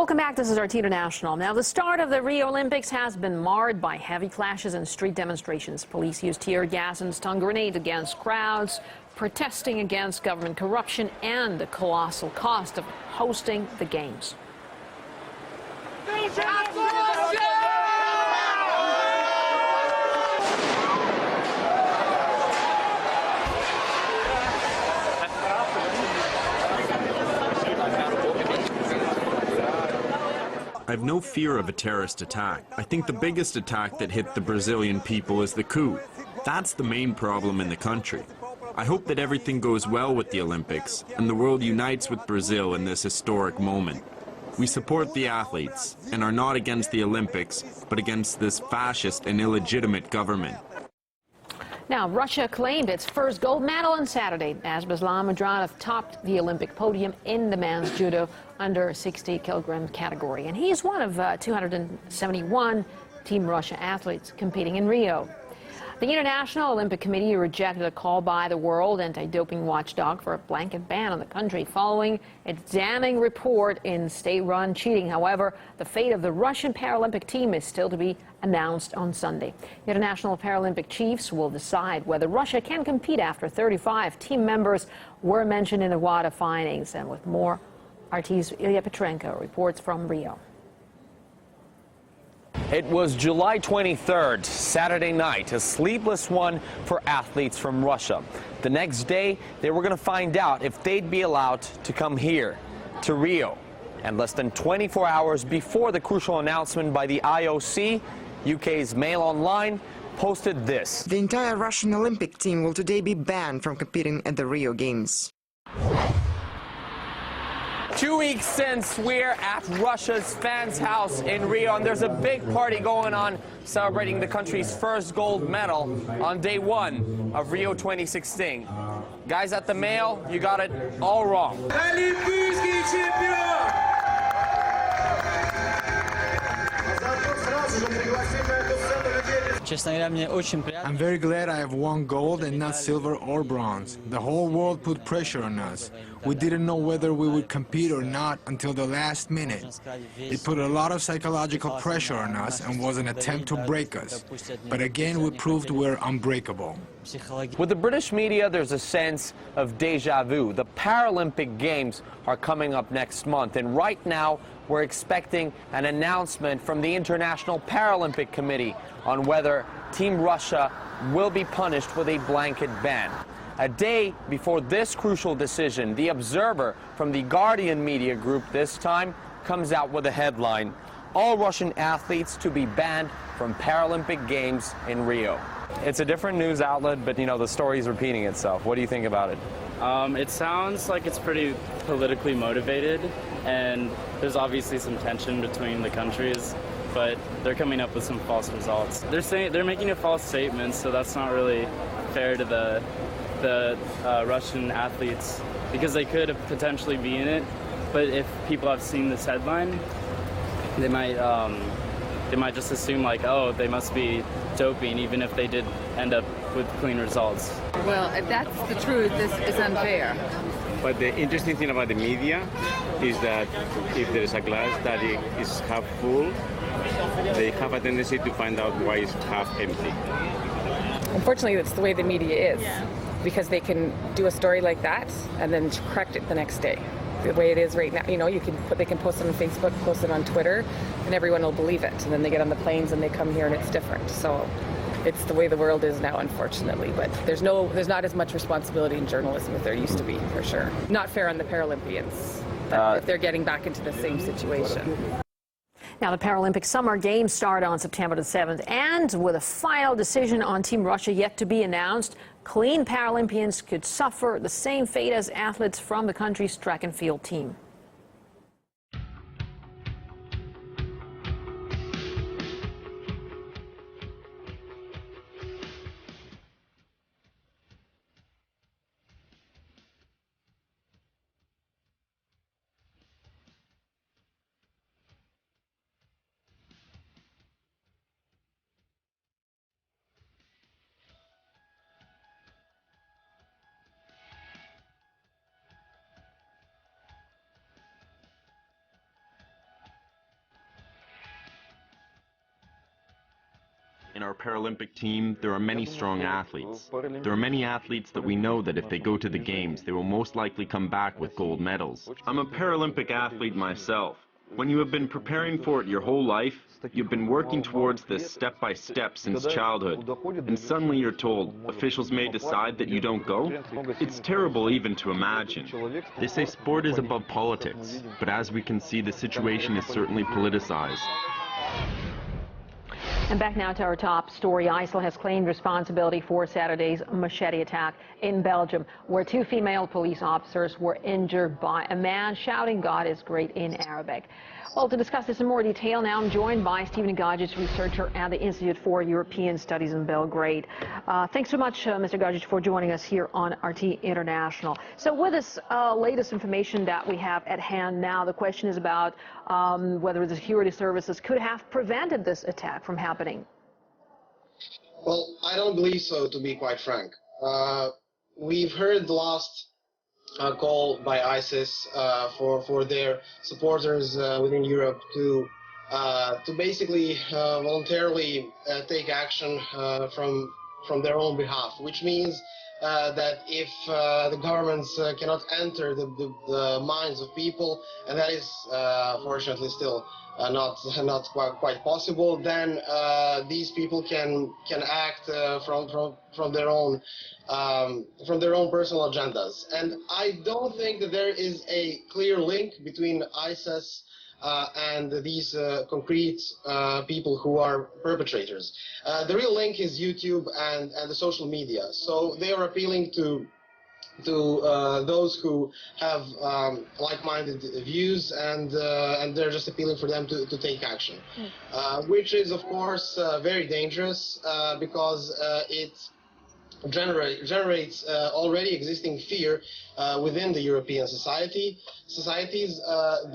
Welcome back. This is RT International. Now, the start of the Rio Olympics has been marred by heavy clashes and street demonstrations. Police used tear gas and stun grenades against crowds protesting against government corruption and the colossal cost of hosting the Games. I have no fear of a terrorist attack. I think the biggest attack that hit the Brazilian people is the coup. That's the main problem in the country. I hope that everything goes well with the Olympics and the world unites with Brazil in this historic moment. We support the athletes and are not against the Olympics, but against this fascist and illegitimate government. Now, Russia claimed its first gold medal on Saturday as Beslan Madranov topped the Olympic podium in the men's judo under 60-kilogram category. And he's one of 271 Team Russia athletes competing in Rio. The International Olympic Committee rejected a call by the World Anti-Doping Watchdog for a blanket ban on the country following its damning report in state-run cheating. However, the fate of the Russian Paralympic team is still to be announced on Sunday. The International Paralympic chiefs will decide whether Russia can compete after 35 team members were mentioned in the WADA findings. And with more, RT's Ilya Petrenko reports from Rio. It was July 23rd, Saturday night, a sleepless one for athletes from Russia. The next day, they were going to find out if they'd be allowed to come here to Rio. And less than 24 hours before the crucial announcement by the IOC, UK's Mail Online posted this. The entire Russian Olympic team will today be banned from competing at the Rio Games. 2 weeks since we're at Russia's fans' house in Rio, and there's a big party going on celebrating the country's first gold medal on day one of Rio 2016. Guys at the Mail, you got it all wrong. I'm very glad I have won gold and not silver or bronze. The whole world put pressure on us. We didn't know whether we would compete or not until the last minute. It put a lot of psychological pressure on us and was an attempt to break us. But again, we proved we're unbreakable. With the British media, there's a sense of déjà vu. The Paralympic Games are coming up next month, and right now we're expecting an announcement from the International Paralympic Committee on whether Team Russia will be punished with a blanket ban. A day before this crucial decision, The Observer from the Guardian media group this time comes out with a headline: all Russian athletes to be banned from Paralympic Games in Rio. It's a different news outlet, but you know, the story's repeating itself. What do you think about it? It sounds like it's pretty politically motivated, and there's obviously some tension between the countries, but they're coming up with some false results. They're making a false statement, so that's not really fair to the Russian athletes, because they could potentially be in it, but if people have seen this headline, they might just assume like, oh, they must be doping, even if they did end up with clean results. Well, if that's the truth, this is unfair. But the interesting thing about the media is that if there is a glass that is half full, they have a tendency to find out why it's half empty. Unfortunately, that's the way the media is, because they can do a story like that and then correct it the next day. The way it is right now, you know, they can post it on Facebook, post it on Twitter, and everyone will believe it. And then they get on the planes and they come here and it's different. So it's the way the world is now, unfortunately. But there's not as much responsibility in journalism as there used to be, for sure. Not fair on the Paralympians if they're getting back into the same situation. Now, the Paralympic Summer Games start on September the 7th, and with a final decision on Team Russia yet to be announced, clean Paralympians could suffer the same fate as athletes from the country's track and field team. our Paralympic team, there are many strong athletes. There are many athletes that we know that if they go to the Games, they will most likely come back with gold medals. I'm a Paralympic athlete myself. When you have been preparing for it your whole life, you've been working towards this step by step since childhood, and suddenly you're told officials may decide that you don't go? It's terrible even to imagine. They say sport is above politics, but as we can see, the situation is certainly politicized. And back now to our top story. ISIL has claimed responsibility for Saturday's machete attack in Belgium, where 2 female police officers were injured by a man shouting "God is great" in Arabic. Well, to discuss this in more detail, now I'm joined by Steven Gajic, researcher at the Institute for European Studies in Belgrade. Thanks so much, Mr. Gajic, for joining us here on RT International. So with this latest information that we have at hand now, the question is about whether the security services could have prevented this attack from happening. Well, I don't believe so, to be quite frank. We've heard the last call by ISIS for their supporters within Europe to basically voluntarily take action from their own behalf, which means that if the governments cannot enter the minds of people, and that is fortunately still not quite possible, then these people can act from their own personal agendas. And I don't think that there is a clear link between ISIS and these concrete people who are perpetrators. The real link is YouTube and the social media. So they are appealing to those who have like-minded views, and they're just appealing for them to take action, which is of course very dangerous because it generates already existing fear within the European societies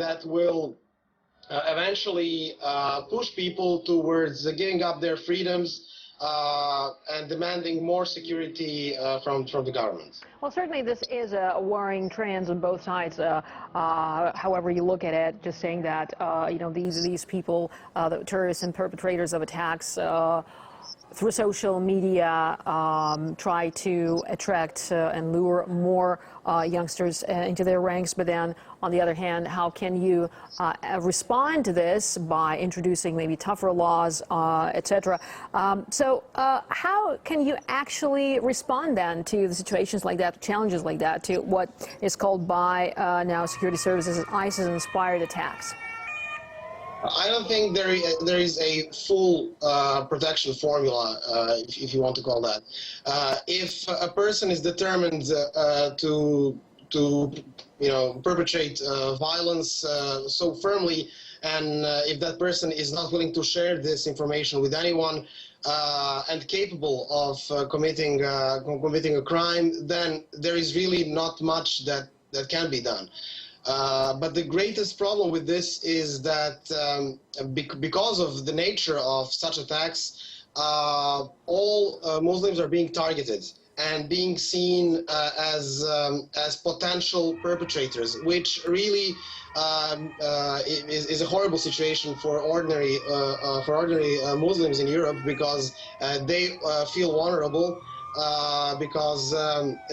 that will eventually push people towards giving up their freedoms and demanding more security from the government. Well, certainly this is a worrying trend on both sides. However you look at it, just saying that you know, these people, the terrorists and perpetrators of attacks through social media try to attract and lure more youngsters into their ranks. But then, on the other hand, how can you respond to this by introducing maybe tougher laws, etc.? So how can you actually respond then to the situations like that, challenges like that, to what is called by now security services ISIS-inspired attacks? I don't think there is a full protection formula, if you want to call that. If a person is determined to perpetrate violence so firmly, and if that person is not willing to share this information with anyone and capable of committing a crime, then there is really not much that can be done. But the greatest problem with this is that because of the nature of such attacks, all Muslims are being targeted and being seen as potential perpetrators, which really is a horrible situation for ordinary Muslims in Europe, because they feel vulnerable. Because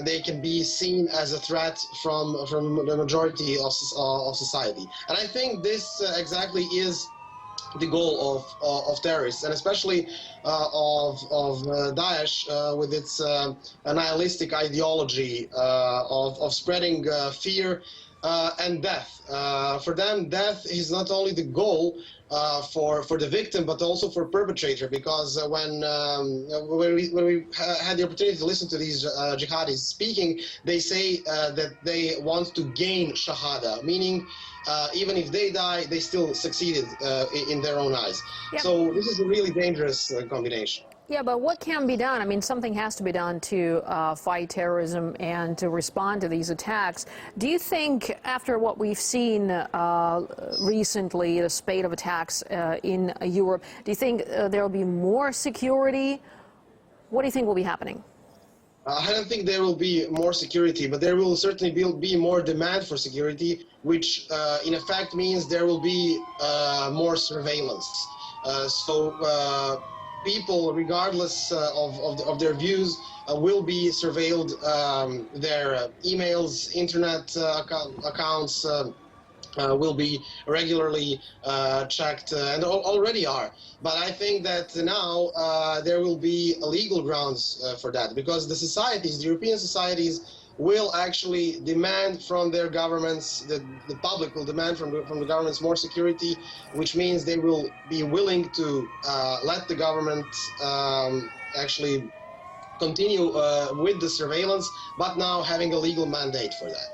they can be seen as a threat from the majority of society. And I think this exactly is the goal of terrorists, and especially of Daesh with its nihilistic ideology of spreading fear and death. For them, death is not only the goal for the victim, but also for perpetrator, because when we had the opportunity to listen to these jihadis speaking, they say that they want to gain shahada, meaning even if they die, they still succeeded in their own eyes. Yep. So this is a really dangerous combination. Yeah, but what can be done? I mean, something has to be done to fight terrorism and to respond to these attacks. Do you think, after what we've seen recently, the spate of attacks in Europe, do you think there will be more security? What do you think will be happening? I don't think there will be more security, but there will certainly be more demand for security, which in effect means there will be more surveillance. people, regardless of their views, will be surveilled. Their emails, internet accounts will be regularly checked, and already are. But I think that now there will be legal grounds for that, because the societies, the European societies, will actually demand from their governments, the public will demand from the governments more security, which means they will be willing to let the government actually continue with the surveillance, but now having a legal mandate for that.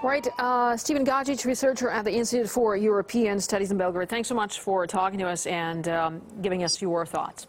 Right. Stephen Gajic, researcher at the Institute for European Studies in Belgrade. Thanks so much for talking to us and giving us your thoughts.